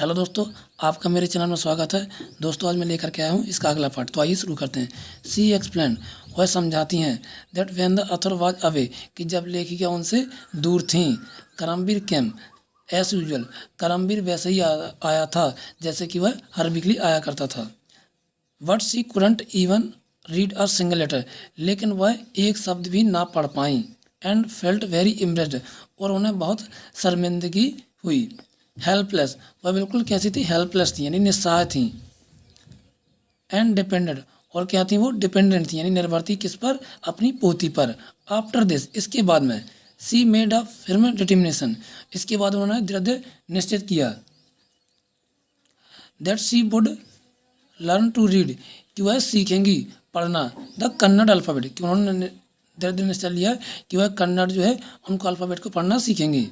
Hello दोस्तों, आपका मेरे चैनल में स्वागत है। दोस्तों आज मैं लेकर के आया हूँ इसका अगला पार्ट। तो आइए शुरू करते हैं। सी एक्सप्लेन, वह समझाती हैं that when the author was away, कि जब लेखिका उनसे दूर थीं। Karambir came as usual, Karambir वैसे ही आया था जैसे कि वह हर वीकली आया करता था। But she couldn't even read a single letter, लेकिन वह एक शब्द भी ना पढ़ पाई। एंड फेल्ट वेरी इम्प्रेस्ड, और उन्हें बहुत शर्मिंदगी हुई। हेल्पलेस, वह बिल्कुल कैसी थी, हेल्पलेस थी यानी निस्सहाय थी। एंड डिपेंडेंट, और क्या थी वो, डिपेंडेंट थी यानी निर्भर थी किस पर, अपनी पोती पर। आफ्टर दिस, इसके बाद में, सी मेड अ फिर्म डिटर्मिनेशन, इसके बाद उन्होंने दृढ़ निश्चित किया that she would learn to read, कि वह सीखेंगी पढ़ना, द कन्नड़ अल्फ़ाबेट, कि उन्होंने दृढ़ निश्चय लिया कि वह कन्नड़ जो है उनको अल्फ़ाबेट को पढ़ना सीखेंगी।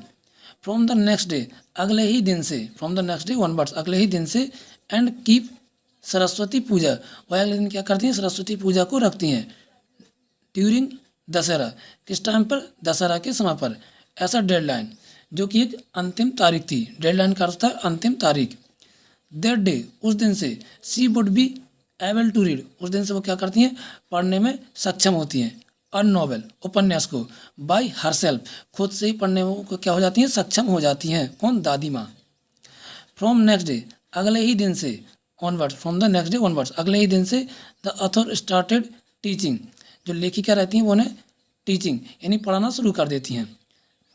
फ्रॉम द नेक्स्ट डे, अगले ही दिन से, from the next day onwards, अगले ही दिन से। एंड कीप सरस्वती पूजा, वह अगले दिन क्या करती हैं, सरस्वती पूजा को रखती हैं। ड्यूरिंग दशहरा, किस टाइम पर, दशहरा के समय पर। ऐसा डेडलाइन, जो कि एक अंतिम तारीख थी। डेडलाइन का अर्थ था अंतिम तारीख। दैट डे, उस दिन से, she would be able to read, उस दिन से वो क्या करती हैं, पढ़ने में सक्षम होती हैं। अ नॉवेल, उपन्यास को, बाय हरसेल्फ, खुद से ही पढ़ने को क्या हो जाती हैं, सक्षम हो जाती हैं। कौन, दादी माँ। फ्रॉम नेक्स्ट डे, अगले ही दिन से, onwards, from the next day onwards, अगले ही दिन से। द ऑथर स्टार्टेड टीचिंग, जो लेखिका रहती हैं वो उन्हें टीचिंग यानी पढ़ाना शुरू कर देती हैं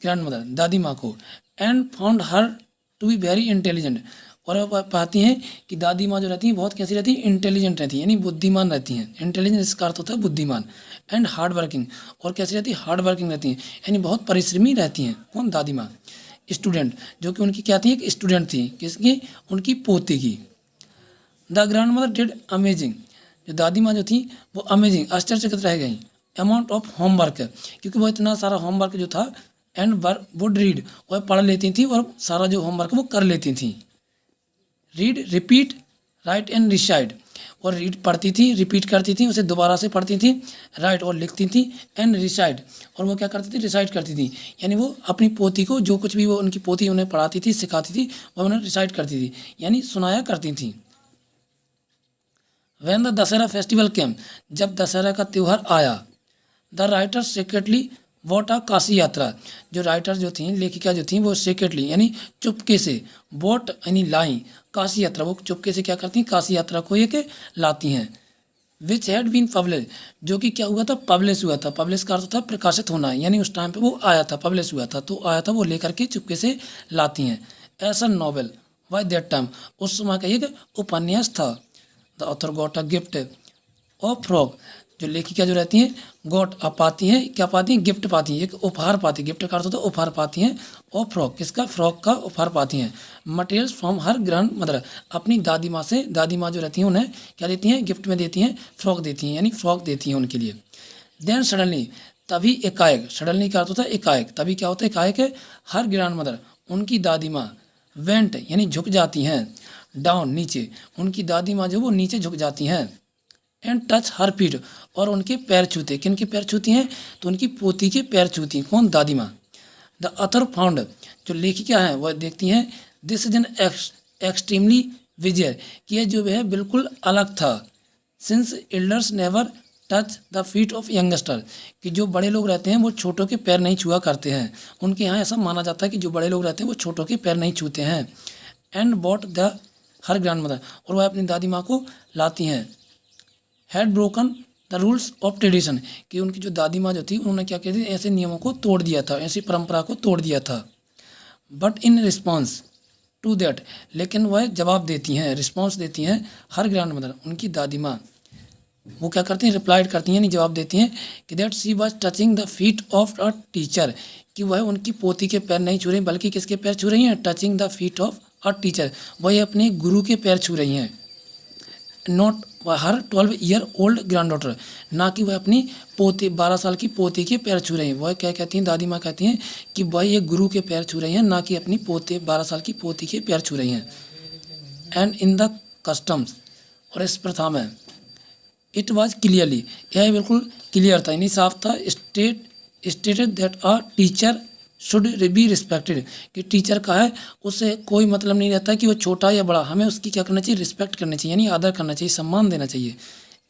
ग्रैंड मदर, दादी माँ को। And found her to be very intelligent, और वह पाती हैं कि दादी माँ जो रहती हैं बहुत कैसी रहती हैं, इंटेलिजेंट रहती हैं यानी बुद्धिमान रहती हैं। इंटेलिजेंट इसका अर्थ होता है बुद्धिमान। एंड हार्ड वर्किंग, और कैसी रहती है, हार्ड वर्किंग रहती हैं यानी बहुत परिश्रमी रहती हैं। कौन, दादी माँ। स्टूडेंट, जो कि उनकी क्या थी, एक स्टूडेंट थी, किसकी, उनकी पोती की। The grand mother did amazing, जो दादी माँ जो थी वो अमेजिंग, आश्चर्यचकित रह गई। अमाउंट ऑफ होमवर्क, क्योंकि वो इतना सारा होमवर्क जो था। एंड वर्क वुड रीड, वह पढ़ लेती थी और सारा जो होमवर्क वो कर लेती थी। Read, repeat, write and recite, और रीड पढ़ती थी, रिपीट करती थी, उसे दोबारा से पढ़ती थी। राइट, और लिखती थी। एंड रिसाइड, और वो क्या करती थी, रिसाइड करती थी यानी वो अपनी पोती को जो कुछ भी वो उनकी पोती उन्हें पढ़ाती थी, सिखाती थी, वह उन्हें रिसाइड करती थी यानी सुनाया करती थी। व्हेन द दशहरा फेस्टिवल केम, जब दशहरा का त्यौहार आया। The writer secretly what a Kashi यात्रा, जो राइटर जो थी, लेखिका जो थी, वो सेक्रेटली यानी चुपके से, वॉट यानी लाई, काशी यात्रा, वो चुपके से क्या करती हैं, काशी यात्रा को एक लाती हैं। विच हैड बीन पब्लिश, जो कि क्या हुआ था, पब्लिश हुआ था। पब्लिश का अर्थ था प्रकाशित होना, यानी उस टाइम पे वो आया था, पब्लिश हुआ था, तो आया था वो लेकर के चुपके से लाती हैं। ऐसा नॉवेल बाय दैट टाइम, उस समय का एक उपन्यास था। The author got a gift of frock, जो लेखिका जो रहती हैं गॉट अ पाती हैं, क्या पाती हैं, गिफ्ट पाती हैं, एक उपहार पाती हैं। गिफ्ट का अर्थ होता है उपहार पाती हैं। और फ्रॉक, किसका, फ्रॉक का उपहार पाती हैं। Materials from her grand mother, अपनी दादी माँ से, दादी माँ जो रहती हैं उन्हें क्या देती हैं, गिफ्ट में देती हैं, फ्रॉक देती हैं यानी फ्रॉक देती हैं उनके लिए। देन सडनली, तभी एकाएक, सडनली का अर्थ होता है एकाएक, तभी क्या होता है, एकाएक है। हर ग्रैंड मदर, उनकी दादी माँ, वेंट यानी झुक जाती हैं, डाउन नीचे, उनकी दादी माँ जो वो नीचे झुक जाती हैं। एंड टच हर फीट, और उनके पैर छूते, किन के पैर छूती हैं, तो उनकी पोती के पैर छूती हैं। कौन, दादी माँ। द अथर फाउंड, जो लेखिका हैं वह देखती हैं, दिस इज एन एक्सट्रीमली विजय, कि यह जो है बिल्कुल अलग था। Since elders never touch the feet of youngster, कि जो बड़े लोग रहते हैं वो छोटों के पैर नहीं छुआ करते हैं। उनके यहाँ ऐसा माना जाता है कि जो बड़े लोग रहते हैं वो छोटों के पैर नहीं छूते हैं। And bought the her grand mother, और वह अपनी दादी माँ को लाती हैं। Had broken the rules of tradition, कि उनकी जो दादी माँ जो थी उन्होंने क्या किया था, ऐसे नियमों को तोड़ दिया था, ऐसी परंपरा को तोड़ दिया था। But in response to that, लेकिन वह जवाब देती हैं, रिस्पॉन्स देती हैं। हर ग्रैंड मदर, उनकी दादी माँ, वो क्या करती हैं, रिप्लाइड करती हैं, नहीं जवाब देती हैं कि that she was touching the feet of a teacher, कि वह उनकी पोती के पैर नहीं छू रही बल्कि किसके पैर छू रही हैं, touching the feet of a teacher, वह अपने गुरु के पैर छू रही हैं। Not her 12 year old grand daughter, ना कि वह अपनी पोती 12 साल की पोती के पैर छू रही हैं। वह क्या कहती हैं, दादी माँ कहती हैं कि वह ये गुरु के पैर छू रही हैं, ना कि अपनी पोते 12 साल की पोती के पैर छू रही हैं। एंड इन द कस्टम्स, और इस प्रथा में, इट वॉज क्लियरली, यह बिल्कुल क्लियर था यानी साफ था, stated that a teacher should be respected, कि टीचर का है उससे कोई मतलब नहीं रहता कि वो छोटा या बड़ा, हमें उसकी क्या करना चाहिए, रिस्पेक्ट करनी चाहिए, यानी आदर करना चाहिए, सम्मान देना चाहिए।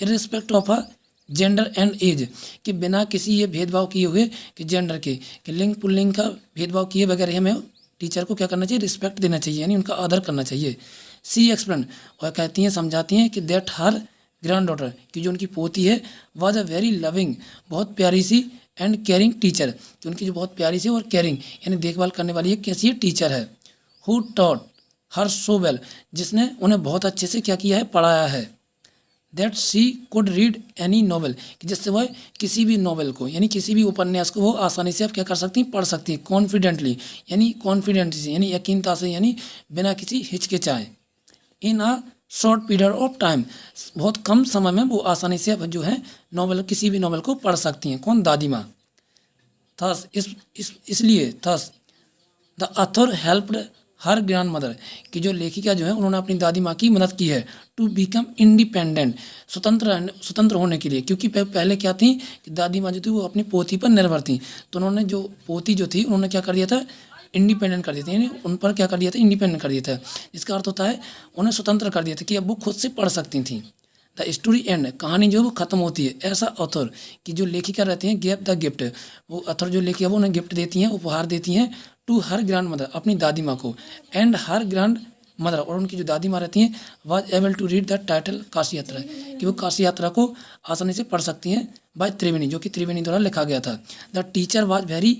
Irrespective of a gender and age, कि बिना किसी ये भेदभाव किए हुए कि जेंडर के, कि लिंग पुल्लिंग का भेदभाव किए बगैर हमें टीचर को क्या करना चाहिए, रिस्पेक्ट देना चाहिए, यानी उनका आदर करना चाहिए। सी एक्सप्लेन, और कहती हैं समझाती हैं कि दैट हर ग्रैंड डॉटर, की जो उनकी पोती है, वॉज अ वेरी लविंग, बहुत प्यारी सी, एंड केयरिंग टीचर, कि उनकी जो बहुत प्यारी सी और केयरिंग यानी देखभाल करने वाली एक कैसी टीचर है। Who taught her so well, जिसने उन्हें बहुत अच्छे से क्या किया है, पढ़ाया है। That she could read any novel, कि जिससे वह किसी भी नॉवल को यानी किसी भी उपन्यास को वो आसानी से आप क्या कर सकती हैं, पढ़ सकती हैं। कॉन्फिडेंटली, यानी कॉन्फिडेंट से, यानी यकीनता से, यानी बिना किसी हिचकिचाए। In a short period of time, बहुत कम समय में वो आसानी से जो है नॉवल, किसी भी नॉवल को पढ़ सकती हैं। कौन, दादी माँ। थस इसलिए thus the author helped her grand mother, की जो लेखिका जो है उन्होंने अपनी दादी माँ की मदद की है। टू बिकम इंडिपेंडेंट, स्वतंत्र होने के लिए, क्योंकि पहले क्या थी कि दादी माँ जो थी वो अपनी पोती पर निर्भर थी, तो उन्होंने जो पोती जो थी उन्होंने क्या कर दिया था, इंडिपेंडेंट कर दिया था, यानी उन पर क्या कर दिया था, इंडिपेंडेंट कर दिया था। इसका अर्थ होता है उन्हें स्वतंत्र कर दिया था कि अब वो खुद से पढ़ सकती थी। द स्टोरी एंड, कहानी जो वो खत्म होती है। ऐसा ऑथर, की जो लेखिका रहती हैं, गिव द गिफ्ट, वो ऑथर जो लेखिका वो उन्हें गिफ्ट देती हैं, उपहार देती हैं, टू हर ग्रैंड मदर, अपनी दादी माँ को, एंड हर ग्रैंड मदर, और उनकी जो दादी माँ रहती हैं, was able to read the title Kashi Yatra, कि वो काशी यात्रा को आसानी से पढ़ सकती हैं, बाय त्रिवेणी, जो कि त्रिवेणी द्वारा लिखा गया था। The teacher was very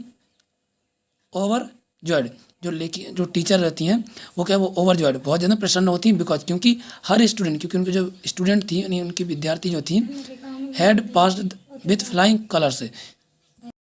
over joyed, जो टीचर रहती हैं वो क्या, वो ओवर जॉयड, बहुत ज़्यादा प्रसन्न होती हैं, बिकॉज, क्योंकि हर स्टूडेंट, क्योंकि उनके जो स्टूडेंट थी यानी उनकी विद्यार्थी जो थी, had passed with flying colours,